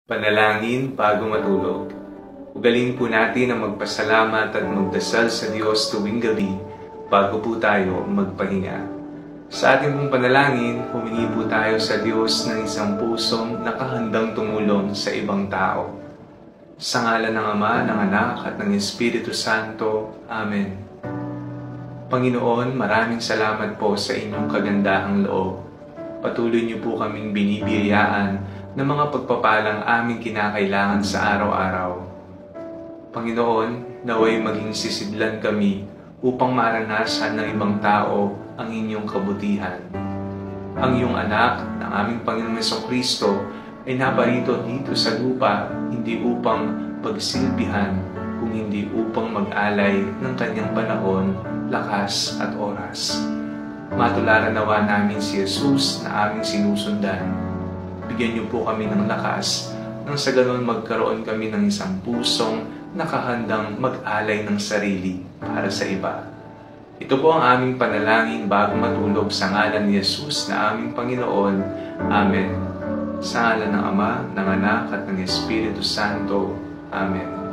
Panalangin bago matulog. Ugalin po natin ang magpasalamat at magdasal sa Diyos tuwing gabi bago po tayo magpahinga. Sa ating pong panalangin, humingi po tayo sa Diyos ng isang pusong nakahandang tumulong sa ibang tao. Sa ngalan ng Ama, ng Anak at ng Espiritu Santo. Amen. Panginoon, maraming salamat po sa inyong kagandahang loob. Patuloy niyo po kaming binibiyayaan ng mga pagpapalang aming kinakailangan sa araw-araw. Panginoon, naway maging sisidlan kami upang maranasan ng ibang tao ang inyong kabutihan. Ang iyong anak, ng aming Panginoong Jesucristo, ay naparito dito sa lupa hindi upang pagsilbihan, kung hindi upang mag-alay ng kanyang panahon, lakas at oras. Matularan nawa namin si Jesus na aming sinusundan. Bigyan niyo po kami ng lakas nang sa ganon magkaroon kami ng isang pusong nakahandang mag-alay ng sarili para sa iba. Ito po ang aming panalangin bago matulog sa ngalan ni Jesus na aming Panginoon. Amen. Sa ngalan ng Ama, ng Anak at ng Espiritu Santo. Amen.